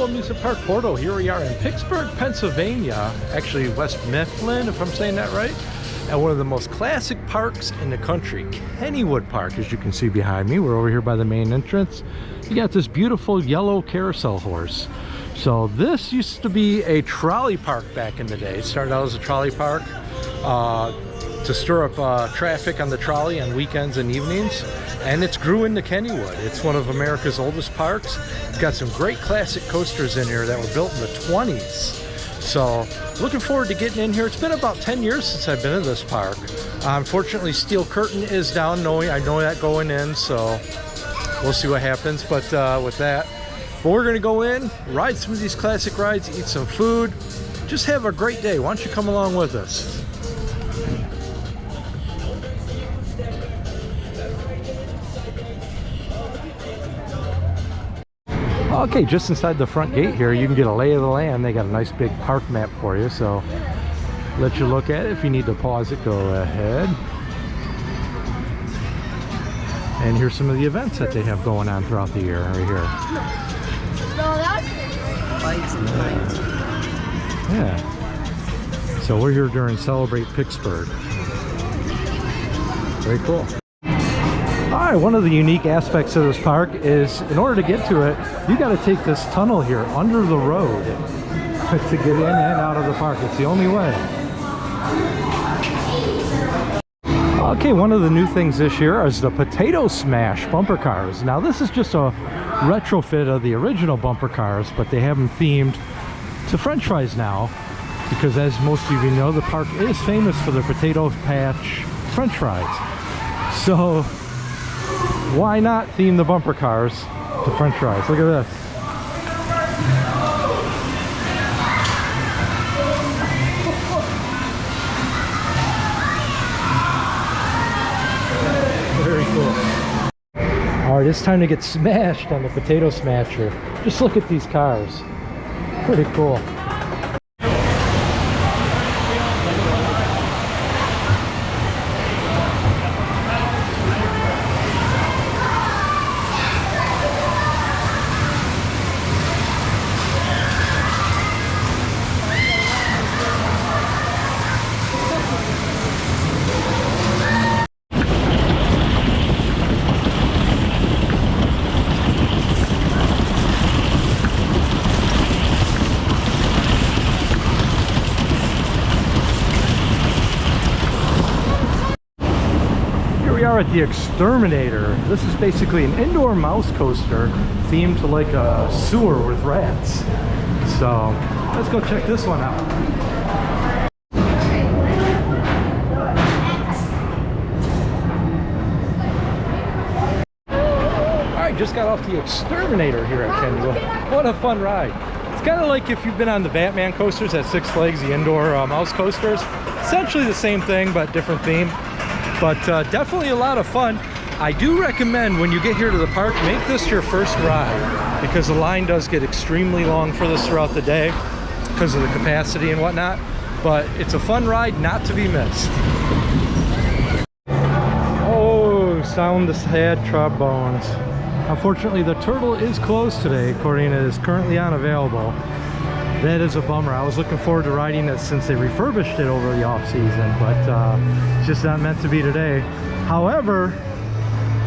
Amusement Park Portal. Here we are in Pittsburgh, Pennsylvania, actually West Mifflin, if I'm saying that right, at one of the most classic parks in the country, Kennywood Park. As you can see behind me, we're over here by the main entrance. You got this beautiful yellow carousel horse. So this used to be a trolley park back in the day. It started out as a trolley park to stir up traffic on the trolley on weekends and evenings, and it's grew into Kennywood. It's one of America's oldest parks. It's got some great classic coasters in here that were built in the 20s. So looking forward to getting in here. It's been about 10 years since I've been in this park. Unfortunately, steel curtain is down. I know that going in, so we'll see what happens. But with that, we're gonna go in, ride some of these classic rides, eat some food, just have a great day. Why don't you come along with us? Okay, just inside the front gate here, you can get a lay of the land. They got a nice big park map for you, so let you look at it. If you need to pause it, go ahead. And here's some of the events that they have going on throughout the year right here. Yeah. So we're here during Celebrate Pittsburgh. Very cool. All right, one of the unique aspects of this park is in order to get to it, you got to take this tunnel here under the road to get in and out of the park. It's the only way. Okay, one of the new things this year is the Potato Smash bumper cars. Now this is just a retrofit of the original bumper cars, but they have them themed to French fries now, because as most of you know, the park is famous for their potato patch French fries. So why not theme the bumper cars to French fries? Look at this. Very cool. All right, it's time to get smashed on the Potato Smasher. Just look at these cars. Pretty cool. At the Exterminator. This is basically an indoor mouse coaster themed to like a sewer with rats. So let's go check this one out. Alright, just got off the Exterminator here at Kennywood. What a fun ride. It's kind of like if you've been on the Batman coasters at Six Flags, the indoor mouse coasters. Essentially the same thing, but different theme. But definitely a lot of fun. I do recommend when you get here to the park, make this your first ride, because the line does get extremely long for this throughout the day because of the capacity and whatnot. But it's a fun ride not to be missed. Oh, sound the sad trombones. Unfortunately, the Turtle is closed today, according to it is currently unavailable. That is a bummer. I was looking forward to riding it since they refurbished it over the off season, but it's just not meant to be today. However,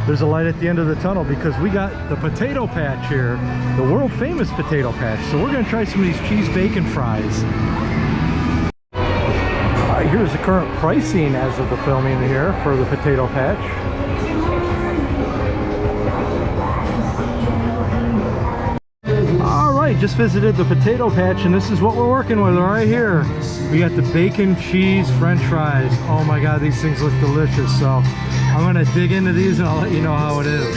there's a light at the end of the tunnel because we got the potato patch here, the world famous potato patch. So we're gonna try some of these cheese bacon fries. All right, here's the current pricing as of the filming here for the potato patch. Just visited the potato patch, and this is what we're working with right here. We got the bacon cheese French fries. Oh my god, these things look delicious. So I'm gonna dig into these and I'll let you know how it is.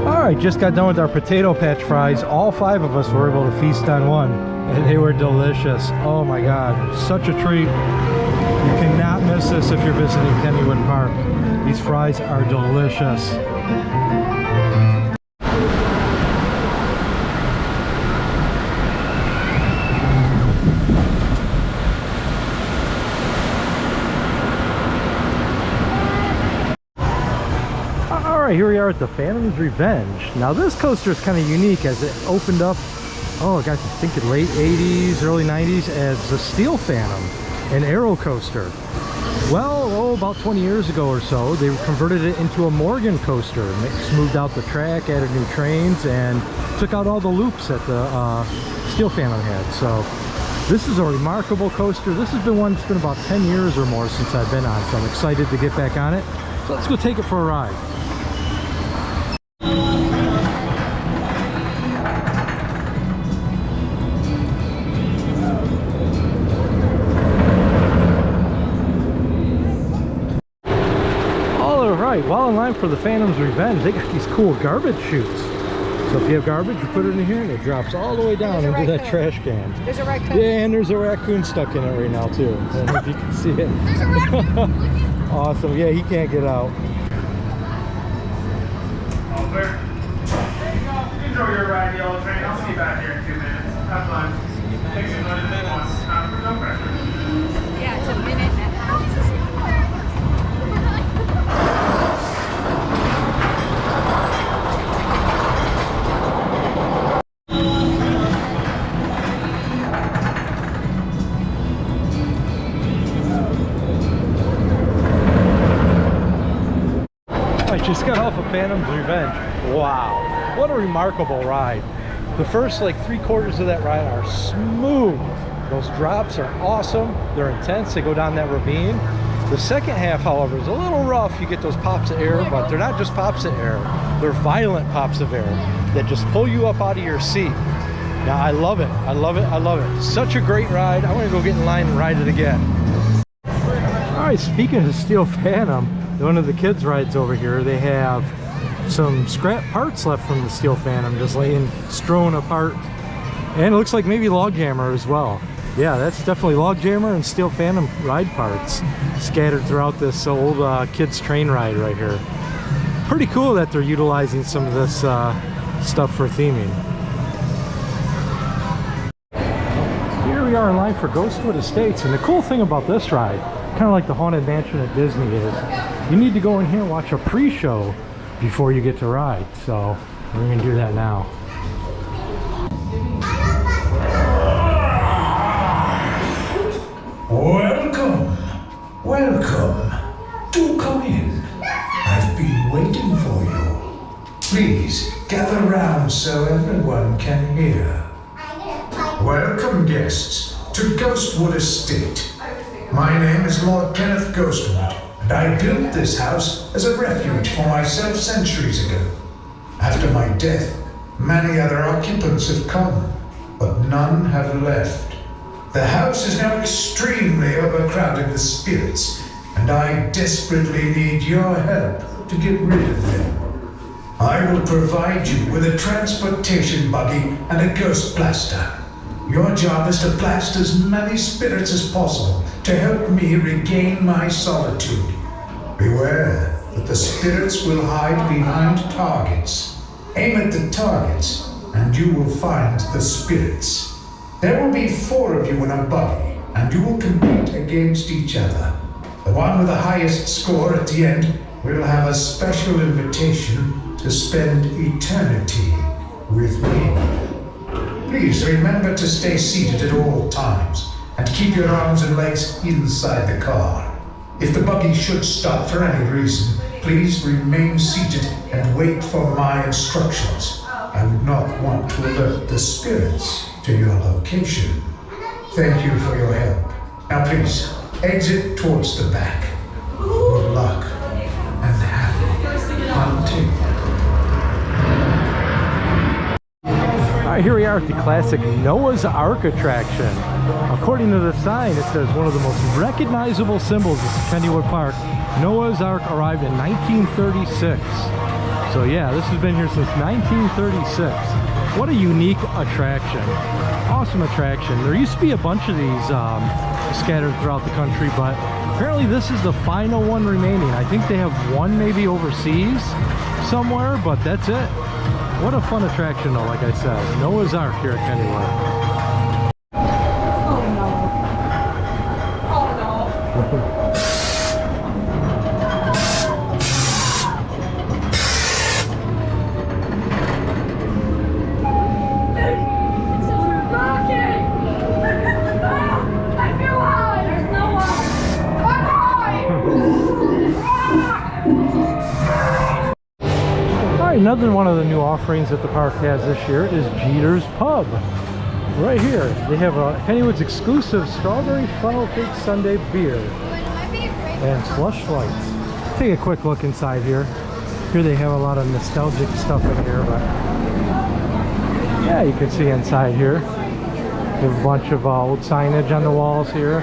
All right, just got done with our potato patch fries. All 5 of us were able to feast on one, and they were delicious. Oh my god, such a treat. You cannot miss this if you're visiting Kennywood Park. These fries are delicious. All right, here we are at the Phantom's Revenge. Now this coaster is kind of unique as it opened up, oh gosh, I think in late 80s, early 90s as the Steel Phantom, an aero coaster. Well, about 20 years ago or so, they converted it into a Morgan coaster. Smoothed out the track, added new trains, and took out all the loops that the Steel Phantom had. So this is a remarkable coaster. This has been one that's been about 10 years or more since I've been on, so I'm excited to get back on it. So let's go take it for a ride. While in line for the Phantom's Revenge, they got these cool garbage chutes. So if you have garbage, you put it in here and it drops all the way down into that trash can. There's a raccoon. Yeah, and there's a raccoon stuck in it right now too. I don't know if you can see it. There's a raccoon. Awesome. Yeah, he can't get out. All clear. There you go. Enjoy your ride, the yellow train. I'll see you back here in 2 minutes. Have fun. Takes you a minute once. No pressure. Yeah, it's a minute and a half. Just got off of Phantom's Revenge. Wow, what a remarkable ride. The first like 3/4 of that ride are smooth. Those drops are awesome. They're intense. They go down that ravine. The second half, however, is a little rough. You get those pops of air, but they're not just pops of air. They're violent pops of air that just pull you up out of your seat. Now, I love it. I love it. I love it. Such a great ride. I want to go get in line and ride it again. All right, speaking of Steel Phantom, one of the kids rides over here, they have some scrap parts left from the Steel Phantom just laying strewn apart, and it looks like maybe Logjammer as well. Yeah, that's definitely Logjammer and Steel Phantom ride parts scattered throughout this old kids train ride right here. Pretty cool that they're utilizing some of this stuff for theming. Here we are in line for Ghostwood Estates, and the cool thing about this ride, kind of like the Haunted Mansion at Disney, is you need to go in here and watch a pre-show before you get to ride. So we're going to do that now. Welcome, welcome. Do come in. I've been waiting for you. Please gather round so everyone can hear. Welcome, guests, to Ghostwood Estate. My name is Lord Kenneth Ghostwood, and I built this house as a refuge for myself centuries ago. After my death, many other occupants have come, but none have left. The house is now extremely overcrowded with spirits, and I desperately need your help to get rid of them. I will provide you with a transportation buggy and a ghost blaster. Your job is to blast as many spirits as possible to help me regain my solitude. Beware that the spirits will hide behind targets. Aim at the targets, and you will find the spirits. There will be 4 of you in a buggy, and you will compete against each other. The one with the highest score at the end will have a special invitation to spend eternity with me. Please remember to stay seated at all times, and keep your arms and legs inside the car. If the buggy should stop for any reason, please remain seated and wait for my instructions. I would not want to alert the spirits to your location. Thank you for your help. Now please, exit towards the back. Good luck and happy hunting. All right, here we are at the classic Noah's Ark attraction. According to the sign, it says one of the most recognizable symbols of Kennywood Park, Noah's Ark arrived in 1936. So yeah, this has been here since 1936. What a unique attraction. Awesome attraction. There used to be a bunch of these scattered throughout the country, but apparently this is the final one remaining. I think they have one maybe overseas somewhere, but that's it. What a fun attraction though, like I said. Noah's Ark here at Kennywood. Oh no. Oh no. Another one of the new offerings that the park has this year is Jeter's Pub. Right here, they have a Kennywood's exclusive strawberry funnel cake sundae beer and slush lights. Take a quick look inside here. Here they have a lot of nostalgic stuff in here, but yeah, you can see inside here. They have a bunch of old signage on the walls here.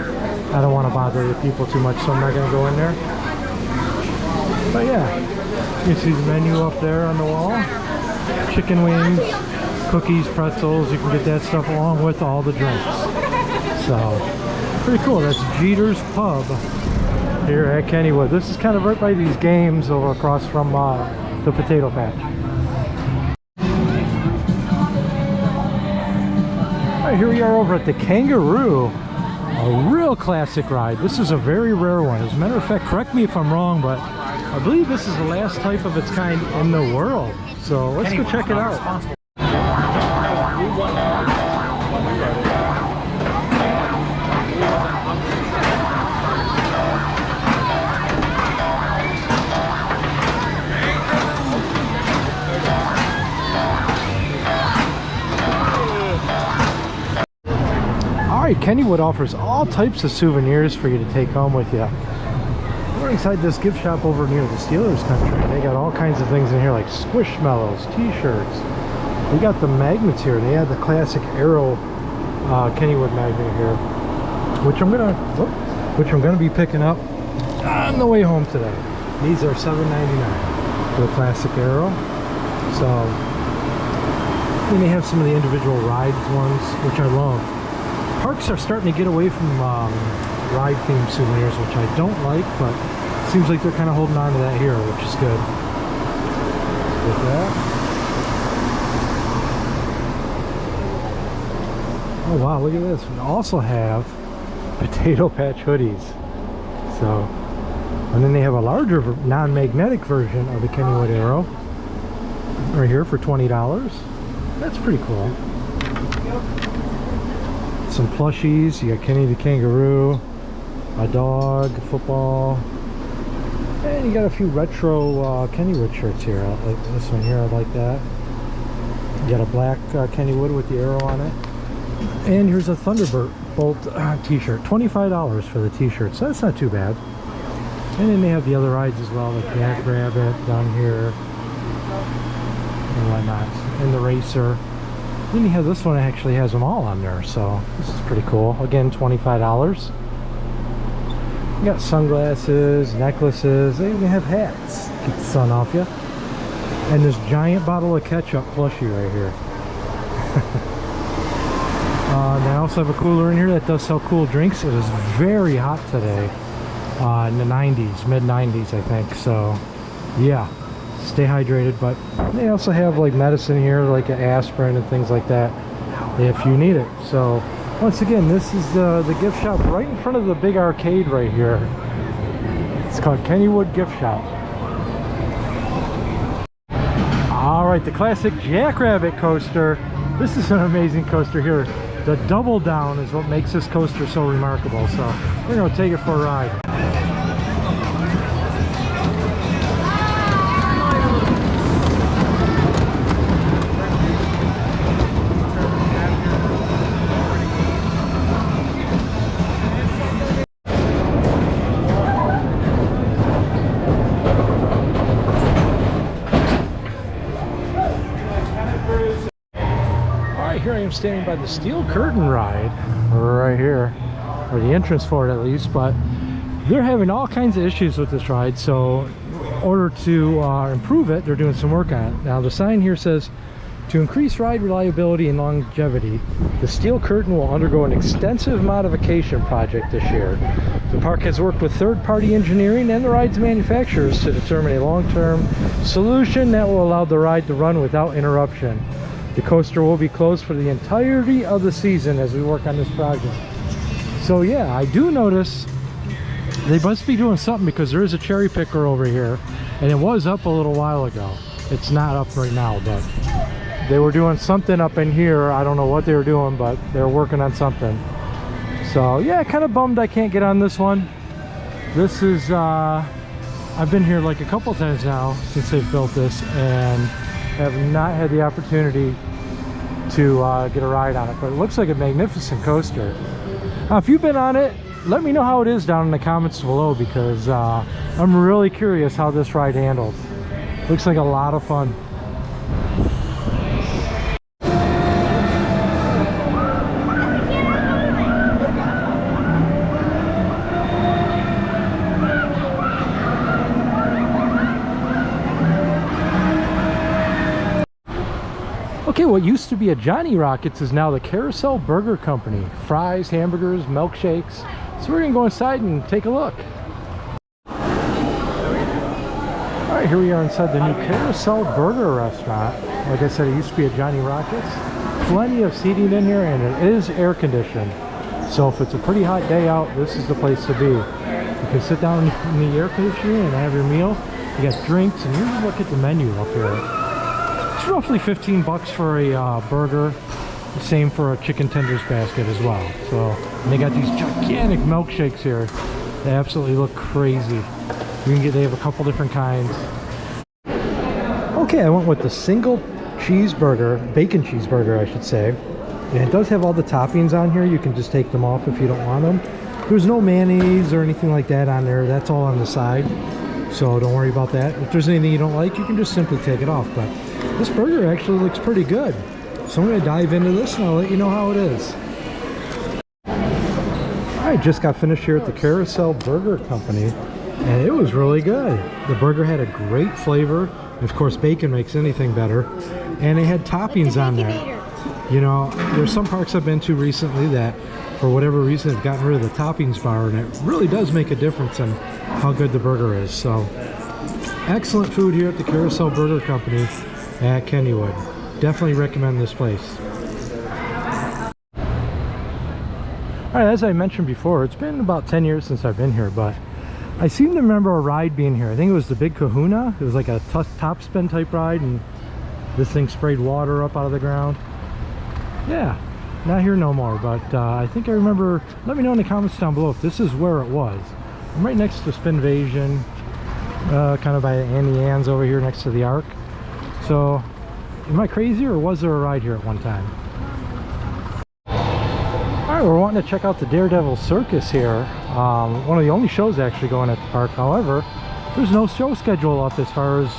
I don't want to bother the people too much, so I'm not going to go in there. But yeah, you see the menu up there on the wall. Chicken wings, cookies, pretzels. You can get that stuff along with all the drinks. So, pretty cool. That's Jeter's Pub here at Kennywood. This is kind of right by these games over across from the Potato Patch. Alright, here we are over at the Kangaroo. A real classic ride. This is a very rare one. As a matter of fact, correct me if I'm wrong, but I believe this is the last type of its kind in the world. So let's go check it out. Alright, Kennywood offers all types of souvenirs for you to take home with you. We're inside this gift shop over near the Steelers country. They got all kinds of things in here like Squishmallows, t-shirts. We got the magnets here. They had the classic Arrow Kennywood magnet here, which I'm gonna be picking up on the way home today. These are $7.99 for the classic Arrow. So then they have some of the individual rides ones, which I love. Parks are starting to get away from ride themed souvenirs, which I don't like, but it seems like they're kind of holding on to that here, which is good. With that. Oh wow, look at this. We also have Potato Patch hoodies. So, and then they have a larger non-magnetic version of the Kennywood Arrow right here for $20. That's pretty cool. Some plushies. You got Kenny the Kangaroo, a dog, football, and you got a few retro Kennywood shirts here. Like this one here, I like that. You got a black Kennywood with the arrow on it, and here's a Thunderbolt t-shirt. $25 for the t-shirt, so that's not too bad. And then they have the other rides as well, like Jackrabbit down here and whatnot, and the Racer. Then you have this one that actually has them all on there, so this is pretty cool. Again, $25. You got sunglasses, necklaces, they even have hats. Keep the sun off you. And this giant bottle of ketchup plushie right here. And I also have a cooler in here that does sell cool drinks. It is very hot today, in the 90s, mid 90s I think, so yeah. Stay hydrated. But they also have like medicine here, like an aspirin and things like that if you need it. So once again, this is the gift shop right in front of the big arcade right here. It's called Kennywood Gift Shop. All right, the classic Jackrabbit coaster. This is an amazing coaster here. The double down is what makes this coaster so remarkable, so we're going to take it for a ride. Here I am standing by the Steel Curtain ride right here, or the entrance for it at least, but they're having all kinds of issues with this ride, so in order to improve it, they're doing some work on it. Now the sign here says, to increase ride reliability and longevity, the Steel Curtain will undergo an extensive modification project this year. The park has worked with third-party engineering and the ride's manufacturers to determine a long-term solution that will allow the ride to run without interruption. The coaster will be closed for the entirety of the season as we work on this project. So yeah, I do notice they must be doing something, because there is a cherry picker over here, and it was up a little while ago. It's not up right now, but they were doing something up in here. I don't know what they were doing, but they're working on something. So yeah, kind of bummed I can't get on this one. This is I've been here like a couple times now since they've built this, and have not had the opportunity to get a ride on it, but it looks like a magnificent coaster. If you've been on it, let me know how it is down in the comments below, because I'm really curious how this ride handled. Looks like a lot of fun. Okay, what used to be a Johnny Rockets is now the Carousel Burger Company. Fries, hamburgers, milkshakes. So we're gonna go inside and take a look. All right, here we are inside the new Carousel Burger restaurant. Like I said, it used to be a Johnny Rockets. Plenty of seating in here, and it is air conditioned. So if it's a pretty hot day out, this is the place to be. You can sit down in the air conditioning and have your meal. You got drinks, and here's a look at the menu up here. It's roughly 15 bucks for a burger. Same for a chicken tenders basket as well. So, and they got these gigantic milkshakes here. They absolutely look crazy. They have a couple different kinds. Okay, I went with the single cheeseburger, bacon cheeseburger I should say. And it does have all the toppings on here. You can just take them off if you don't want them. There's no mayonnaise or anything like that on there. That's all on the side. So don't worry about that. If there's anything you don't like, you can just simply take it off. But this burger actually looks pretty good. So I'm going to dive into this and I'll let you know how it is. I just got finished here at the Carousel Burger Company, and it was really good. The burger had a great flavor. And of course, bacon makes anything better. And they had toppings on there. You know, there's some parks I've been to recently that, for whatever reason, have gotten rid of the toppings bar, and it really does make a difference in how good the burger is. So, excellent food here at the Carousel Burger Company at Kennywood. Definitely recommend this place. All right, as I mentioned before, it's been about 10 years since I've been here, but I seem to remember a ride being here. I think it was the Big Kahuna. It was like a top spin type ride, and this thing sprayed water up out of the ground. Yeah, not here no more, but I think I remember. Let me know in the comments down below if this is where it was. I'm right next to Spinvasion, kind of by Annie Ann's over here next to the Ark. So, am I crazy, or was there a ride here at one time? Alright, we're wanting to check out the Daredevil Circus here. One of the only shows actually going at the park. However, there's no show schedule up as far as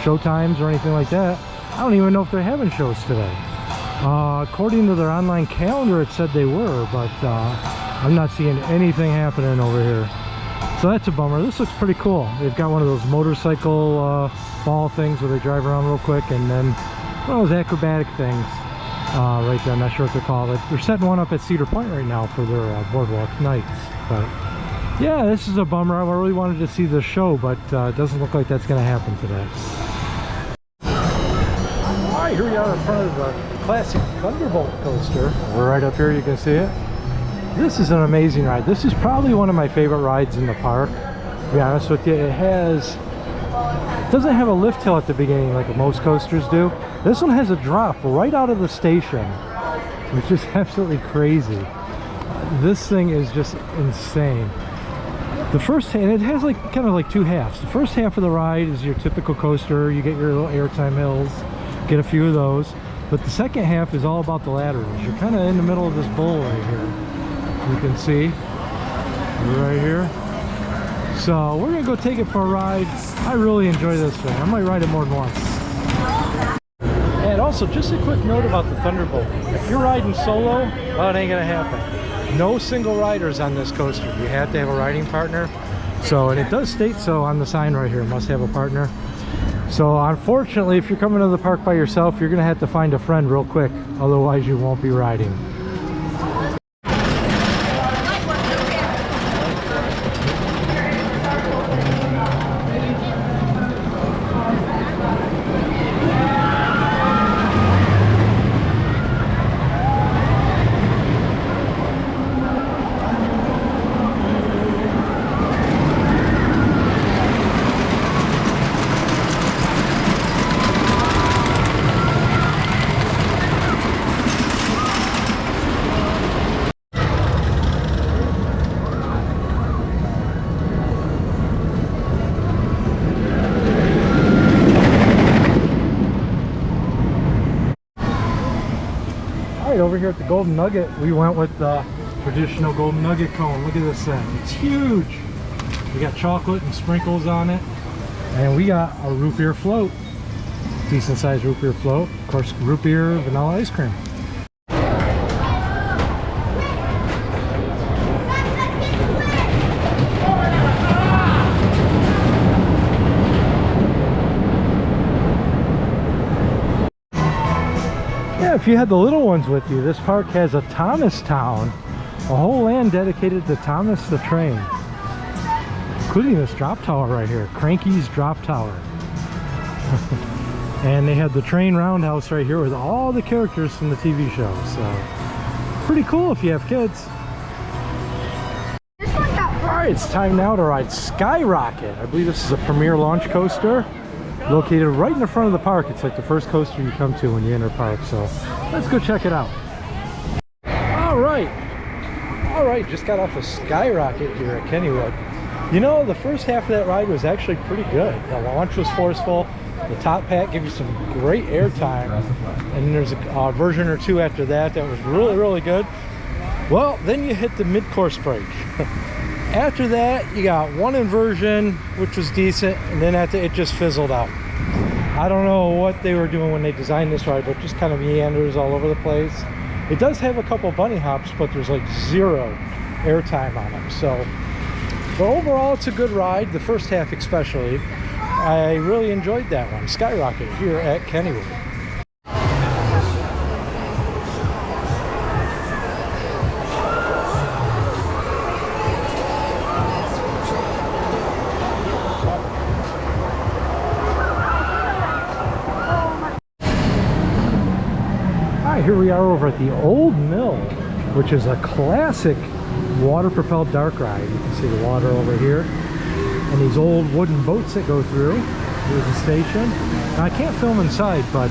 show times or anything like that. I don't even know if they're having shows today. According to their online calendar, it said they were, but I'm not seeing anything happening over here. So that's a bummer. This looks pretty cool. They've got one of those motorcycle ball things where they drive around real quick, and then one of those acrobatic things right there. I'm not sure what they're called. They're setting one up at Cedar Point right now for their boardwalk nights. But yeah, this is a bummer. I really wanted to see the show, but it doesn't look like that's going to happen today. Alright, here we are in front of the classic Thunderbolt coaster. We're right up here, you can see it. This is an amazing ride. This is probably one of my favorite rides in the park, to be honest with you. It doesn't have a lift hill at the beginning like most coasters do. This one has a drop right out of the station, which is absolutely crazy. This thing is just insane. The first, and it has like kind of like two halves. The first half of the ride is your typical coaster. You get your little airtime hills, get a few of those. But the second half is all about the laterals. You're kind of in the middle of this bowl right here. You can see right here. So we're gonna go take it for a ride. I really enjoy this thing. I might ride it more than once. And also, just a quick note about the Thunderbolt. If you're riding solo, well, it ain't gonna happen. No single riders on this coaster. You have to have a riding partner. So, and it does state so on the sign right here, must have a partner. So unfortunately, if you're coming to the park by yourself, you're gonna have to find a friend real quick. Otherwise, you won't be riding. over here at the Golden Nugget, we went with the traditional Golden Nugget cone. Look at this thing. It's huge. We got chocolate and sprinkles on it. And we got a root beer float. Decent sized root beer float. Of course, root beer, vanilla ice cream. Yeah, if you had the little ones with you, this park has a Thomastown, a whole land dedicated to Thomas the Train, including this drop tower right here, Cranky's Drop Tower. And they have the train roundhouse right here with all the characters from the TV show, so pretty cool if you have kids. Alright, it's time now to ride Skyrocket. I believe this is a premier launch coaster located right in the front of the park. It's like the first coaster you come to when you enter park, so let's go check it out. Alright, just got off of Skyrocket here at Kennywood. You know, the first half of that ride was actually pretty good. The launch was forceful. The top pack gives you some great air time, and there's a version or two after that was really good. Well, then you hit the mid-course break. After that, you got one inversion, which was decent, and then after it just fizzled out. I don't know what they were doing when they designed this ride, but just kind of meanders all over the place. It does have a couple bunny hops, but there's like zero airtime on them. So, but overall, it's a good ride. The first half especially. I really enjoyed that one. Skyrocket here at Kennywood. Alright, here we are over at the Old Mill, which is a classic water-propelled dark ride. You can see the water over here. And these old wooden boats that go through. Here's the station. Now, I can't film inside, but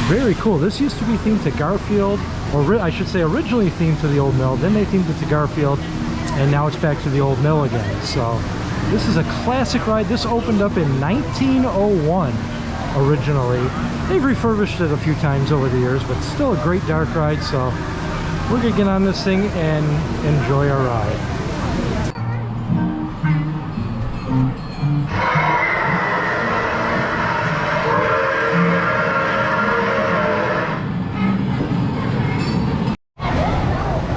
very cool. This used to be themed to Garfield, or I should say originally themed to the Old Mill, then they themed it to Garfield, and now it's back to the Old Mill again. So this is a classic ride. This opened up in 1901 originally. They've refurbished it a few times over the years, but still a great dark ride. So we're gonna get on this thing and enjoy our ride.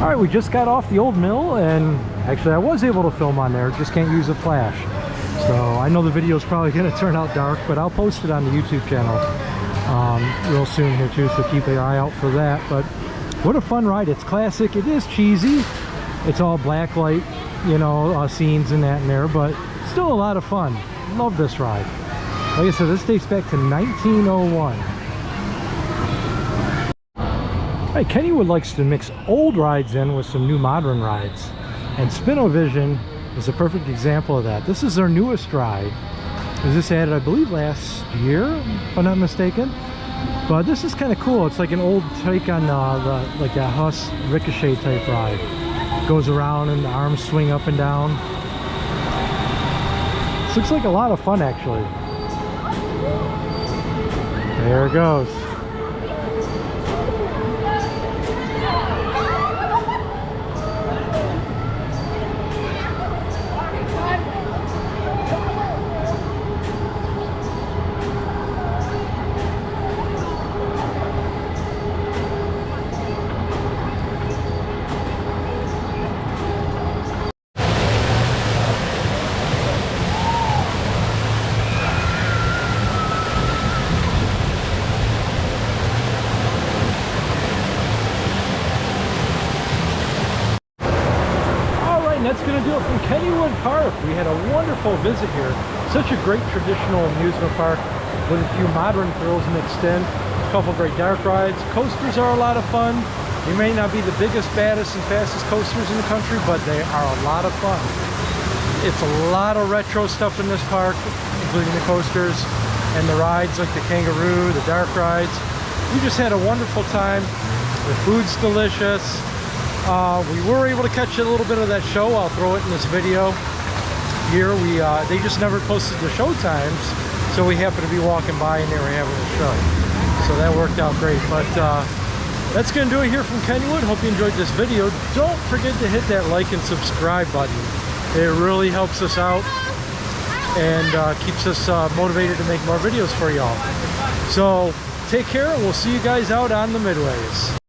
Alright, we just got off the Old Mill, and actually I was able to film on there, just can't use a flash. So I know the video is probably going to turn out dark, but I'll post it on the YouTube channel real soon here too, so keep an eye out for that. But what a fun ride. It's classic. It is cheesy. It's all black light, you know, scenes and that in there, but still a lot of fun. Love this ride. Like I said, this dates back to 1901. Hey, Kennywood likes to mix old rides in with some new modern rides, and Spin-O-Vision is a perfect example of that. This is their newest ride. It was just added, I believe, last year, if I'm not mistaken. But this is kind of cool. It's like an old take on like a Huss Ricochet type ride. Goes around and the arms swing up and down. This looks like a lot of fun, actually. There it goes. That's going to do it from Kennywood Park. We had a wonderful visit here. Such a great traditional amusement park with a few modern thrills mixed in. A couple great dark rides. Coasters are a lot of fun. They may not be the biggest, baddest, and fastest coasters in the country, but they are a lot of fun. It's a lot of retro stuff in this park, including the coasters and the rides like the kangaroo, the dark rides. We just had a wonderful time. The food's delicious. We were able to catch a little bit of that show. I'll throw it in this video here. They just never posted the show times, so we happened to be walking by and they were having a show, so that worked out great. But That's going to do it here from Kennywood. Hope you enjoyed this video. Don't forget to hit that like and subscribe button. It really helps us out and keeps us motivated to make more videos for y'all. So take care, and we'll see you guys out on the midways.